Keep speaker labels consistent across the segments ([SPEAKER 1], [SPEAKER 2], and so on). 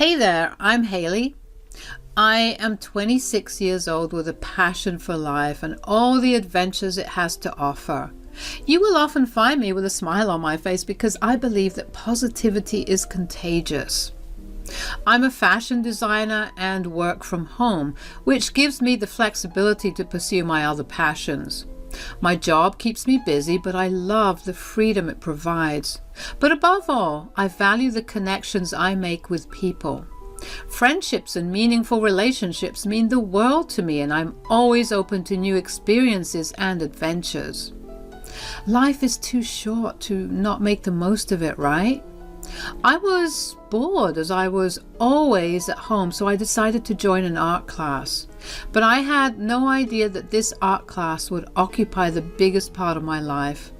[SPEAKER 1] Hey there, I'm Haley. I am 26 years old with a passion for life and all the adventures it has to offer. You will often find me with a smile on my face because I believe that positivity is contagious. I'm a fashion designer and work from home, which gives me the flexibility to pursue my other passions. My job keeps me busy, but I love the freedom it provides. But above all, I value the connections I make with people. Friendships and meaningful relationships mean the world to me, and I'm always open to new experiences and adventures. Life is too short to not make the most of it, right? I was bored as I was always at home, so I decided to join an art class. But I had no idea that this art class would occupy the biggest part of my life.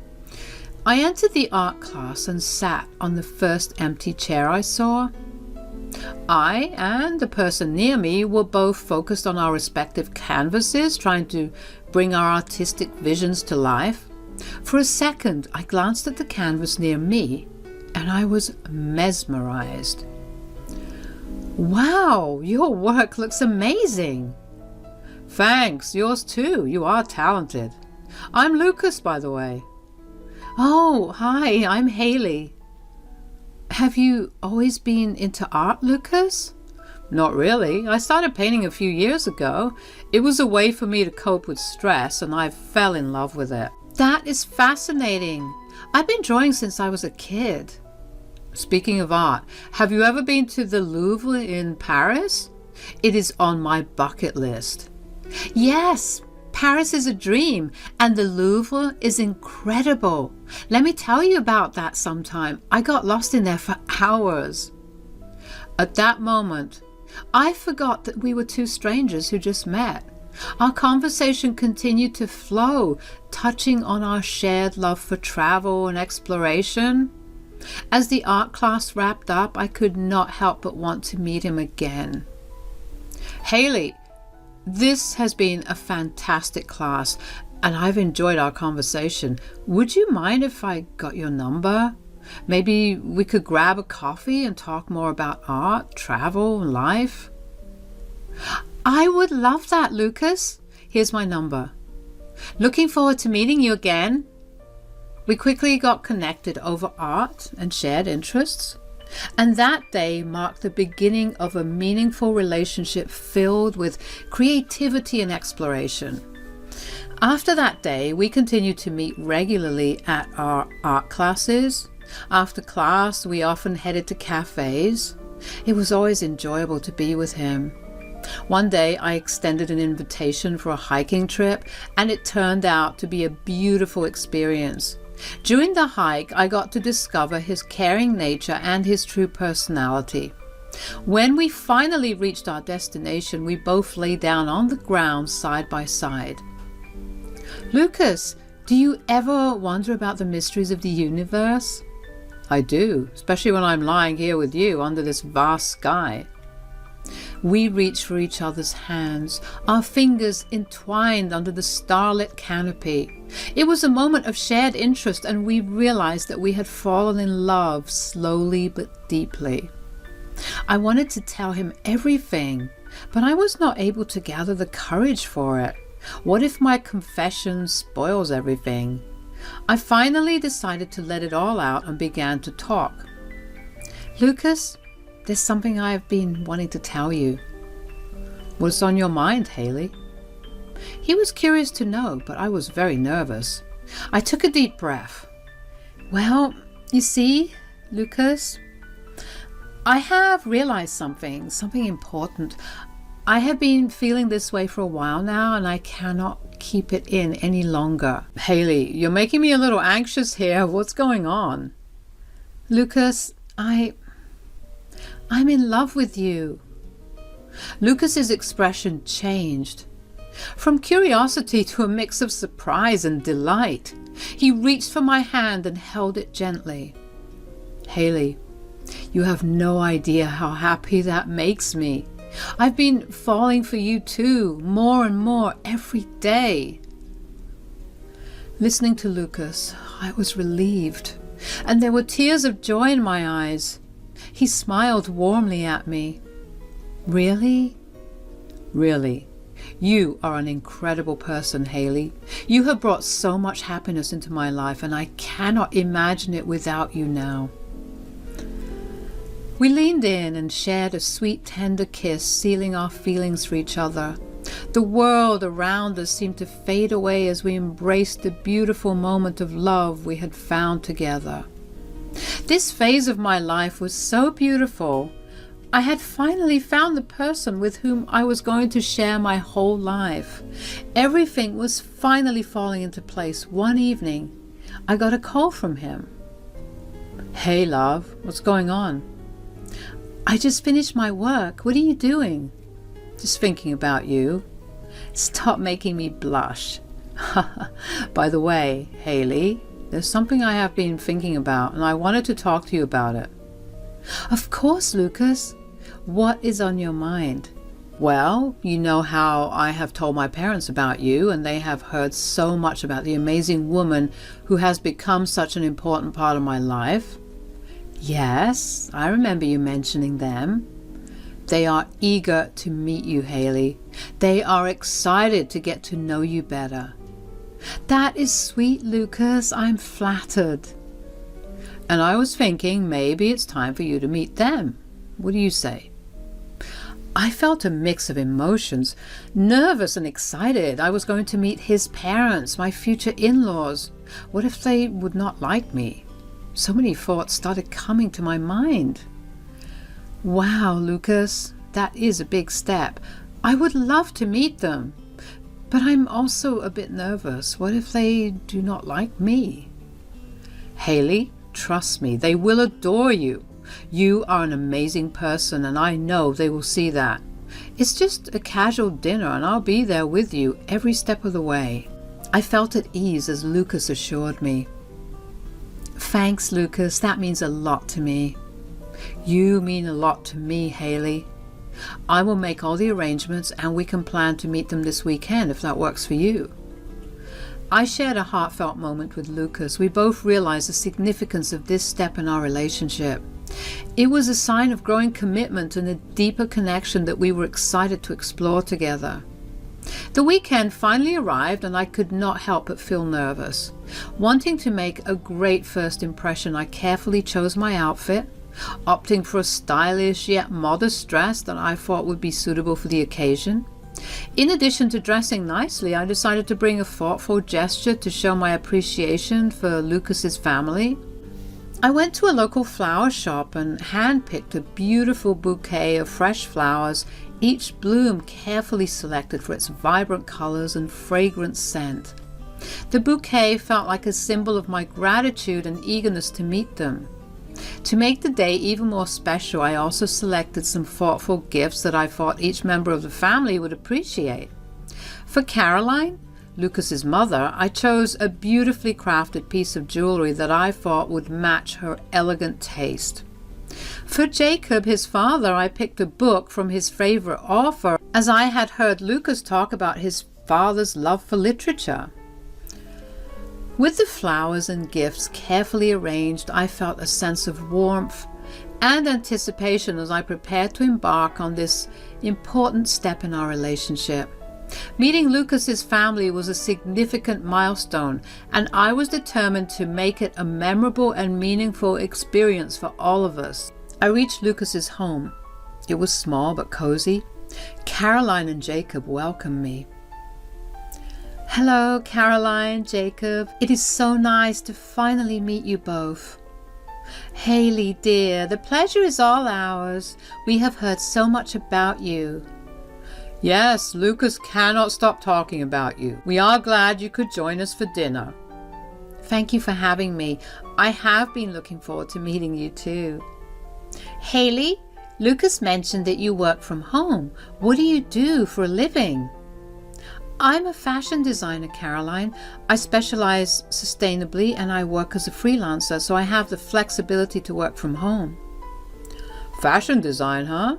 [SPEAKER 1] I entered the art class and sat on the first empty chair I saw. I and the person near me were both focused on our respective canvases, trying to bring our artistic visions to life. For a second, I glanced at the canvas near me, and I was mesmerized. Wow, your work looks amazing. Thanks, yours too. You are talented. I'm Lucas, by the way. Oh, hi, I'm Haley. Have you always been into art, Lucas? Not really. I started painting a few years ago. It was a way for me to cope with stress, and I fell in love with it. That is fascinating. I've been drawing since I was a kid. Speaking of art, have you ever been to the Louvre in Paris? It is on my bucket list. Yes, Paris is a dream, and the Louvre is incredible. Let me tell you about that sometime. I got lost in there for hours. At that moment, I forgot that we were two strangers who just met. Our conversation continued to flow, touching on our shared love for travel and exploration. As the art class wrapped up, I could not help but want to meet him again. Haley, this has been a fantastic class, and I've enjoyed our conversation. Would you mind if I got your number? Maybe we could grab a coffee and talk more about art, travel, and life? I would love that, Lucas. Here's my number. Looking forward to meeting you again. We quickly got connected over art and shared interests, and that day marked the beginning of a meaningful relationship filled with creativity and exploration. After that day, we continued to meet regularly at our art classes. After class, we often headed to cafes. It was always enjoyable to be with him. One day, I extended an invitation for a hiking trip, and it turned out to be a beautiful experience. During the hike, I got to discover his caring nature and his true personality. When we finally reached our destination, we both lay down on the ground side by side. Lucas, do you ever wonder about the mysteries of the universe? I do, especially when I'm lying here with you under this vast sky. We reached for each other's hands, our fingers entwined under the starlit canopy. It was a moment of shared interest, and we realized that we had fallen in love slowly but deeply. I wanted to tell him everything, but I was not able to gather the courage for it. What if my confession spoils everything? I finally decided to let it all out and began to talk. Lucas, there's something I've been wanting to tell you. What's on your mind, Haley? He was curious to know, but I was very nervous. I took a deep breath. Well, you see, Lucas, I have realized something important. I have been feeling this way for a while now, and I cannot keep it in any longer. Haley, you're making me a little anxious here. What's going on? Lucas, I'm in love with you. Lucas's expression changed. From curiosity to a mix of surprise and delight, he reached for my hand and held it gently. Haley, you have no idea how happy that makes me. I've been falling for you too, more and more every day. Listening to Lucas, I was relieved, and there were tears of joy in my eyes. He smiled warmly at me. Really? Really. You are an incredible person, Haley. You have brought so much happiness into my life, and I cannot imagine it without you now. We leaned in and shared a sweet, tender kiss, sealing our feelings for each other. The world around us seemed to fade away as we embraced the beautiful moment of love we had found together. This phase of my life was so beautiful. I had finally found the person with whom I was going to share my whole life. Everything was finally falling into place. One evening, I got a call from him. "Hey, love, what's going on?" "I just finished my work. What are you doing?" "Just thinking about you." Stop making me blush. By the way, Haley, there's something I have been thinking about, and I wanted to talk to you about it. Of course, Lucas. What is on your mind? Well, you know how I have told my parents about you, and they have heard so much about the amazing woman who has become such an important part of my life. Yes, I remember you mentioning them. They are eager to meet you, Haley. They are excited to get to know you better. That is sweet, Lucas. I'm flattered. And I was thinking maybe it's time for you to meet them. What do you say? I felt a mix of emotions, nervous and excited. I was going to meet his parents, my future in-laws. What if they would not like me? So many thoughts started coming to my mind. Wow, Lucas, that is a big step. I would love to meet them, but I'm also a bit nervous. What if they do not like me? Haley, trust me, they will adore you. You are an amazing person, and I know they will see that. It's just a casual dinner, and I'll be there with you every step of the way. I felt at ease as Lucas assured me. Thanks, Lucas. That means a lot to me. You mean a lot to me, Haley. I will make all the arrangements, and we can plan to meet them this weekend if that works for you. I shared a heartfelt moment with Lucas. We both realized the significance of this step in our relationship. It was a sign of growing commitment and a deeper connection that we were excited to explore together. The weekend finally arrived, and I could not help but feel nervous. Wanting to make a great first impression, I carefully chose my outfit, opting for a stylish yet modest dress that I thought would be suitable for the occasion. In addition to dressing nicely, I decided to bring a thoughtful gesture to show my appreciation for Lucas's family. I went to a local flower shop and handpicked a beautiful bouquet of fresh flowers, each bloom carefully selected for its vibrant colors and fragrant scent. The bouquet felt like a symbol of my gratitude and eagerness to meet them. To make the day even more special, I also selected some thoughtful gifts that I thought each member of the family would appreciate. For Caroline, Lucas's mother, I chose a beautifully crafted piece of jewelry that I thought would match her elegant taste. For Jacob, his father, I picked a book from his favorite author, as I had heard Lucas talk about his father's love for literature. With the flowers and gifts carefully arranged, I felt a sense of warmth and anticipation as I prepared to embark on this important step in our relationship. Meeting Lucas's family was a significant milestone, and I was determined to make it a memorable and meaningful experience for all of us. I reached Lucas's home. It was small but cozy. Caroline and Jacob welcomed me. Hello, Caroline, Jacob. It is so nice to finally meet you both. Haley, dear, the pleasure is all ours. We have heard so much about you. Yes, Lucas cannot stop talking about you. We are glad you could join us for dinner. Thank you for having me. I have been looking forward to meeting you too. Haley, Lucas mentioned that you work from home. What do you do for a living? I'm a fashion designer, Caroline. I specialize sustainably and I work as a freelancer, so I have the flexibility to work from home. Fashion design, huh?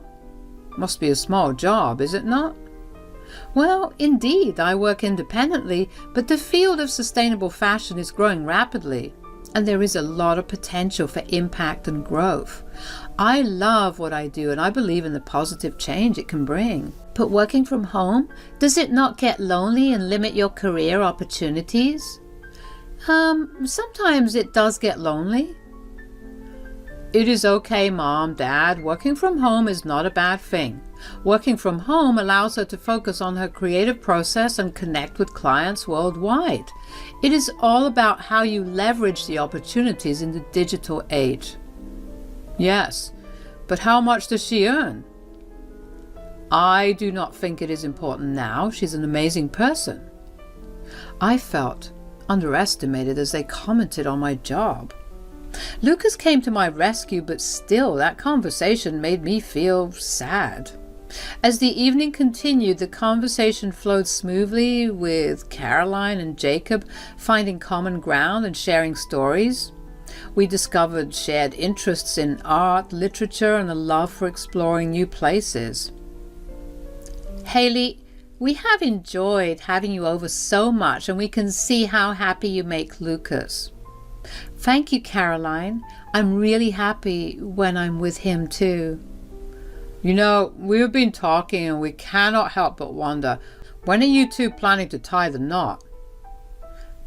[SPEAKER 1] Must be a small job, is it not? Well, indeed, I work independently, but the field of sustainable fashion is growing rapidly. and there is a lot of potential for impact and growth. I love what I do, and I believe in the positive change it can bring. But working from home, does it not get lonely and limit your career opportunities? Sometimes it does get lonely. It is okay, Mom, Dad. Working from home is not a bad thing. Working from home allows her to focus on her creative process and connect with clients worldwide. It is all about how you leverage the opportunities in the digital age. Yes, but how much does she earn? I do not think it is important now. She's an amazing person. I felt underestimated as they commented on my job. Lucas came to my rescue, but still that conversation made me feel sad. As the evening continued, the conversation flowed smoothly, with Caroline and Jacob finding common ground and sharing stories. We discovered shared interests in art, literature, and a love for exploring new places. Haley, we have enjoyed having you over so much, and we can see how happy you make Lucas. Thank you, Caroline. I'm really happy when I'm with him too. You know, we've been talking and we cannot help but wonder, when are you two planning to tie the knot?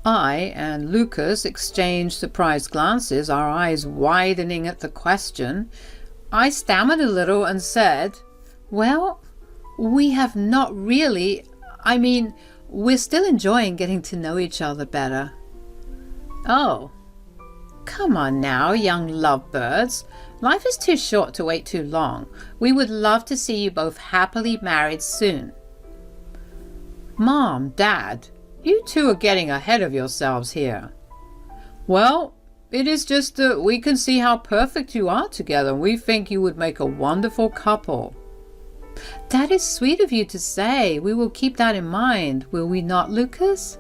[SPEAKER 1] I and Lucas exchanged surprised glances, our eyes widening at the question. I stammered a little and said, well, we have not really. We're still enjoying getting to know each other better. Oh. Come on now, young lovebirds. Life is too short to wait too long. We would love to see you both happily married soon. Mom, Dad, you two are getting ahead of yourselves here. Well, it is just that we can see how perfect you are together, and we think you would make a wonderful couple. That is sweet of you to say. We will keep that in mind, will we not, Lucas?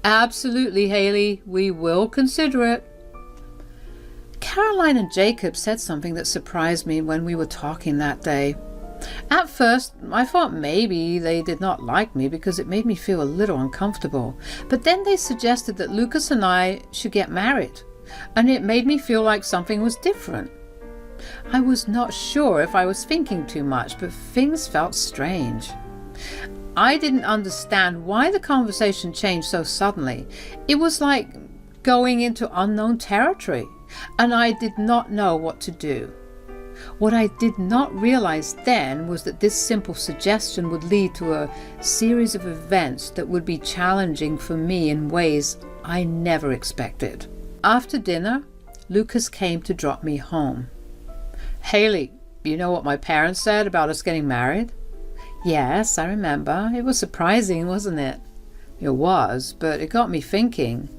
[SPEAKER 1] Absolutely, Haley. We will consider it. Caroline and Jacob said something that surprised me when we were talking that day. At first, I thought maybe they did not like me because it made me feel a little uncomfortable. But then they suggested that Lucas and I should get married, and it made me feel like something was different. I was not sure if I was thinking too much, but things felt strange. I didn't understand why the conversation changed so suddenly. It was like going into unknown territory, and I did not know what to do. What I did not realize then was that this simple suggestion would lead to a series of events that would be challenging for me in ways I never expected. After dinner, Lucas came to drop me home. Haley, you know what my parents said about us getting married? Yes, I remember. It was surprising, wasn't it? It was, but it got me thinking.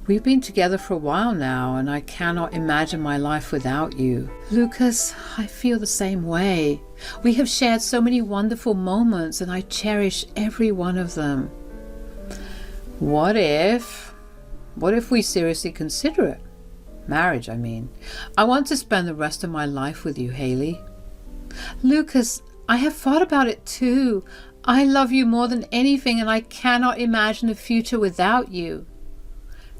[SPEAKER 1] We've been together for a while now, and I cannot imagine my life without you. Lucas, I feel the same way. We have shared so many wonderful moments, and I cherish every one of them. What if we seriously consider it? Marriage, I mean. I want to spend the rest of my life with you, Haley. Lucas, I have thought about it too. I love you more than anything, and I cannot imagine a future without you.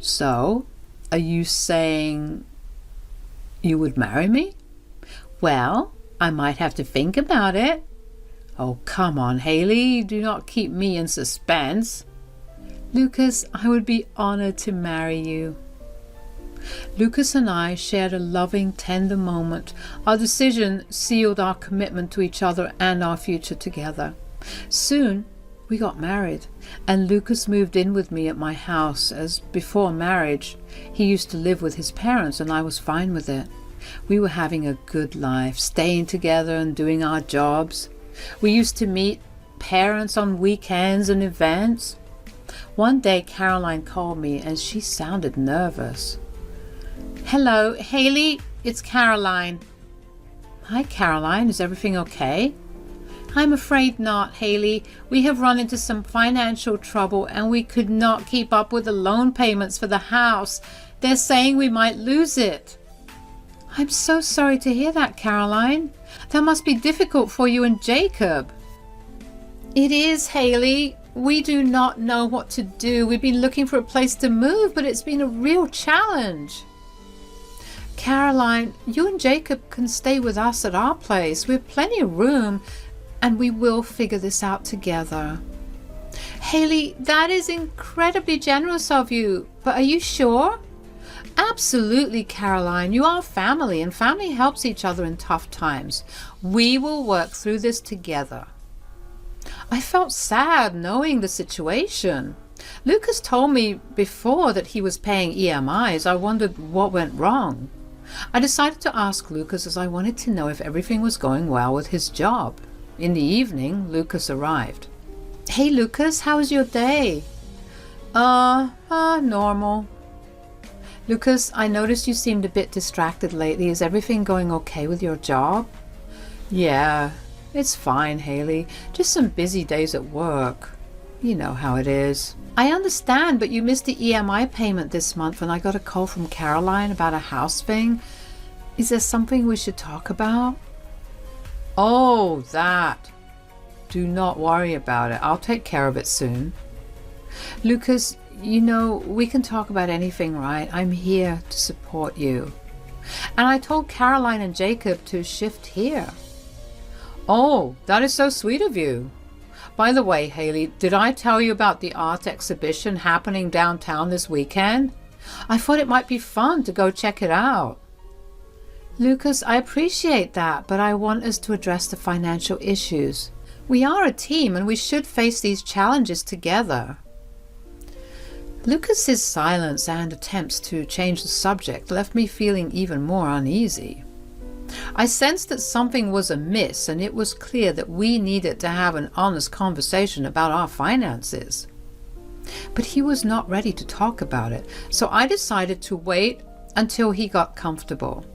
[SPEAKER 1] So, are you saying you would marry me? Well, I might have to think about it. Oh, come on, Haley. Do not keep me in suspense. Lucas, I would be honored to marry you. Lucas and I shared a loving, tender moment. Our decision sealed our commitment to each other and our future together. Soon, we got married, and Lucas moved in with me at my house, as before marriage. He used to live with his parents, and I was fine with it. We were having a good life, staying together and doing our jobs. We used to meet parents on weekends and events. One day, Caroline called me, and she sounded nervous. Hello, Haley, it's Caroline. Hi, Caroline, is everything okay? I'm afraid not, Haley. We have run into some financial trouble, and we could not keep up with the loan payments for the house. They're saying we might lose it. I'm so sorry to hear that, Caroline. That must be difficult for you and Jacob. It is, Haley. We do not know what to do. We've been looking for a place to move, but it's been a real challenge. Caroline, you and Jacob can stay with us at our place. We have plenty of room, and we will figure this out together. Haley, that is incredibly generous of you, but are you sure? Absolutely, Caroline. You are family, and family helps each other in tough times. We will work through this together. I felt sad knowing the situation. Lucas told me before that he was paying EMIs. I wondered what went wrong. I decided to ask Lucas as I wanted to know if everything was going well with his job. In the evening, Lucas arrived. Hey, Lucas, how was your day? Normal. Lucas, I noticed you seemed a bit distracted lately. Is everything going okay with your job? Yeah, it's fine, Haley. Just some busy days at work. You know how it is. I understand, but you missed the EMI payment this month and I got a call from Caroline about a house thing. Is there something we should talk about? Oh, that. Do not worry about it. I'll take care of it soon. Lucas, you know, we can talk about anything, right? I'm here to support you. And I told Caroline and Jacob to shift here. Oh, that is so sweet of you. By the way, Haley, did I tell you about the art exhibition happening downtown this weekend? I thought it might be fun to go check it out. Lucas, I appreciate that, but I want us to address the financial issues. We are a team and we should face these challenges together. Lucas's silence and attempts to change the subject left me feeling even more uneasy. I sensed that something was amiss, and it was clear that we needed to have an honest conversation about our finances. But he was not ready to talk about it, so I decided to wait until he got comfortable.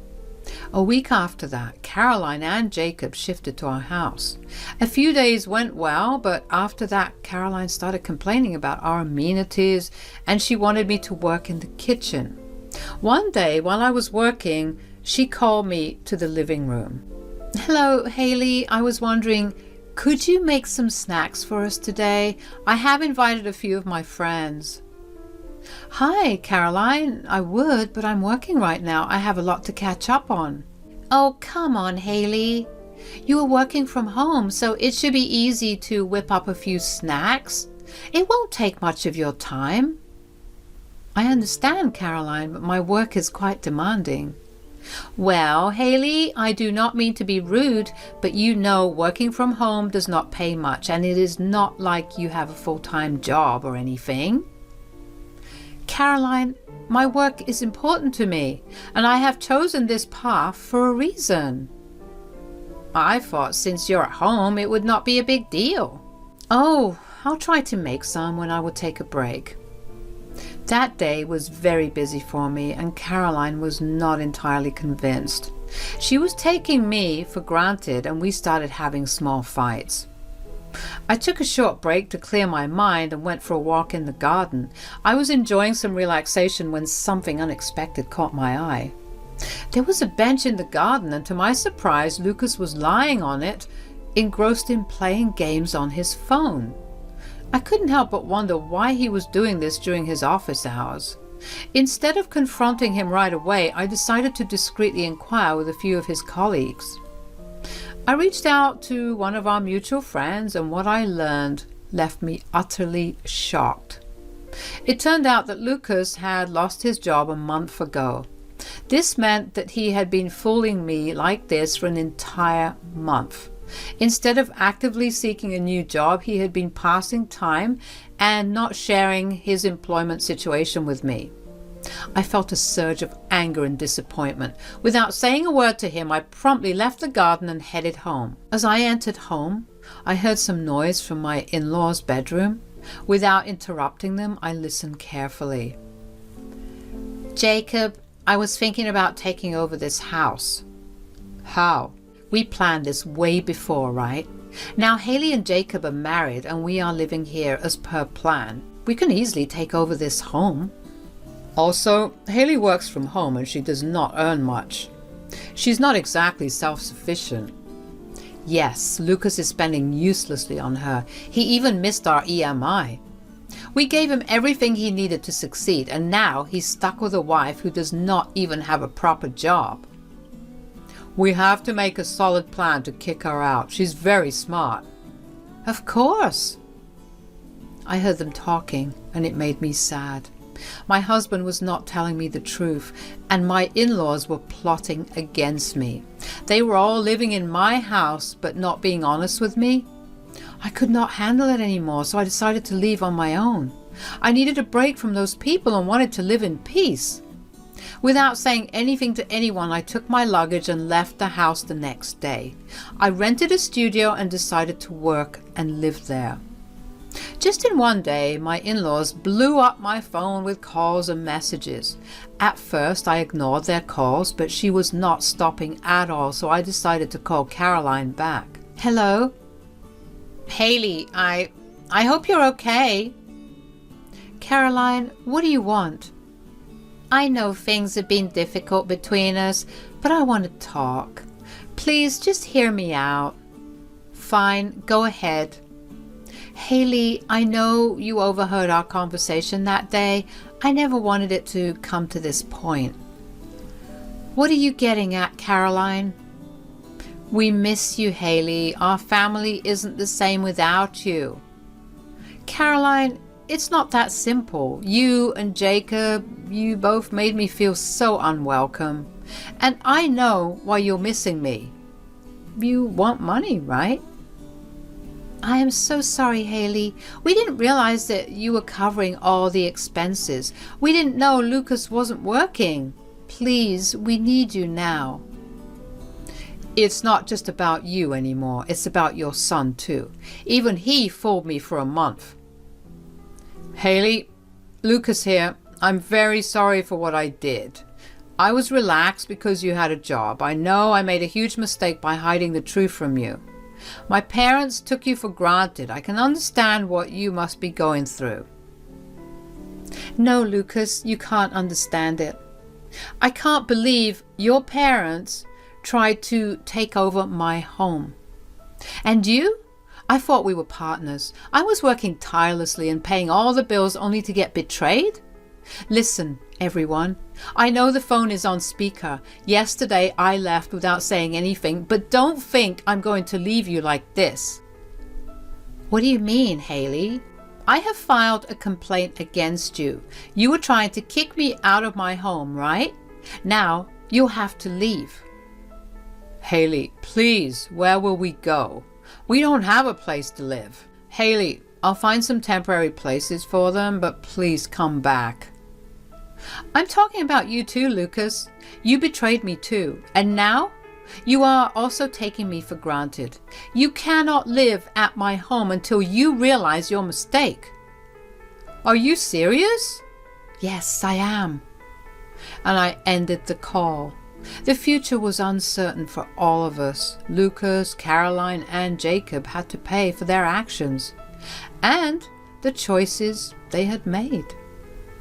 [SPEAKER 1] A week after that, Caroline and Jacob shifted to our house. A few days went well, but after that, Caroline started complaining about our amenities, and she wanted me to work in the kitchen. One day, while I was working, she called me to the living room. Hello, Haley. I was wondering, could you make some snacks for us today? I have invited a few of my friends. Hi, Caroline. I would, but I'm working right now. I have a lot to catch up on. Oh, come on, Haley. You are working from home, so it should be easy to whip up a few snacks. It won't take much of your time. I understand, Caroline, but my work is quite demanding. Well, Haley, I do not mean to be rude, but you know working from home does not pay much, and it is not like you have a full-time job or anything. Caroline, my work is important to me, and I have chosen this path for a reason. I thought since you're at home, it would not be a big deal. Oh, I'll try to make some when I will take a break. That day was very busy for me, and Caroline was not entirely convinced. She was taking me for granted, and we started having small fights. I took a short break to clear my mind and went for a walk in the garden. I was enjoying some relaxation when something unexpected caught my eye. There was a bench in the garden, and to my surprise, Lucas was lying on it, engrossed in playing games on his phone. I couldn't help but wonder why he was doing this during his office hours. Instead of confronting him right away, I decided to discreetly inquire with a few of his colleagues. I reached out to one of our mutual friends, and what I learned left me utterly shocked. It turned out that Lucas had lost his job a month ago. This meant that he had been fooling me like this for an entire month. Instead of actively seeking a new job, he had been passing time and not sharing his employment situation with me. I felt a surge of anger and disappointment. Without saying a word to him, I promptly left the garden and headed home. As I entered home, I heard some noise from my in-laws' bedroom. Without interrupting them, I listened carefully. Jacob, I was thinking about taking over this house. How? We planned this way before, right? Now Haley and Jacob are married and we are living here as per plan. We can easily take over this home. Also, Haley works from home and she does not earn much. She's not exactly self-sufficient. Yes, Lucas is spending uselessly on her. He even missed our EMI. We gave him everything he needed to succeed, and now he's stuck with a wife who does not even have a proper job. We have to make a solid plan to kick her out. She's very smart. Of course. I heard them talking, and it made me sad. My husband was not telling me the truth, and my in-laws were plotting against me. They were all living in my house, but not being honest with me. I could not handle it anymore, so I decided to leave on my own. I needed a break from those people and wanted to live in peace. Without saying anything to anyone, I took my luggage and left the house the next day. I rented a studio and decided to work and live there. Just in one day, my in-laws blew up my phone with calls and messages. At first, I ignored their calls, but she was not stopping at all, so I decided to call Caroline back. Hello? Haley, I hope you're okay. Caroline, what do you want? I know things have been difficult between us, but I want to talk. Please just hear me out. Fine, go ahead. Haley, I know you overheard our conversation that day. I never wanted it to come to this point. What are you getting at, Caroline? We miss you, Haley. Our family isn't the same without you. Caroline, it's not that simple. You and Jacob, you both made me feel so unwelcome. And I know why you're missing me. You want money, right? I am so sorry, Haley. We didn't realize that you were covering all the expenses. We didn't know Lucas wasn't working. Please, we need you now. It's not just about you anymore. It's about your son, too. Even he fooled me for a month. Haley, Lucas here. I'm very sorry for what I did. I was relaxed because you had a job. I know I made a huge mistake by hiding the truth from you. My parents took you for granted. I can understand what you must be going through. No, Lucas, you can't understand it. I can't believe your parents tried to take over my home. And you? I thought we were partners. I was working tirelessly and paying all the bills only to get betrayed? Listen, everyone. I know the phone is on speaker. Yesterday I left without saying anything, but don't think I'm going to leave you like this. What do you mean, Haley? I have filed a complaint against you. You were trying to kick me out of my home, right? Now you'll have to leave. Haley, please, where will we go? We don't have a place to live. Haley, I'll find some temporary places for them, but please come back. I'm talking about you too, Lucas. You betrayed me too, and now you are also taking me for granted. You cannot live at my home until you realize your mistake. Are you serious? Yes, I am. And I ended the call. The future was uncertain for all of us. Lucas, Caroline, and Jacob had to pay for their actions and the choices they had made.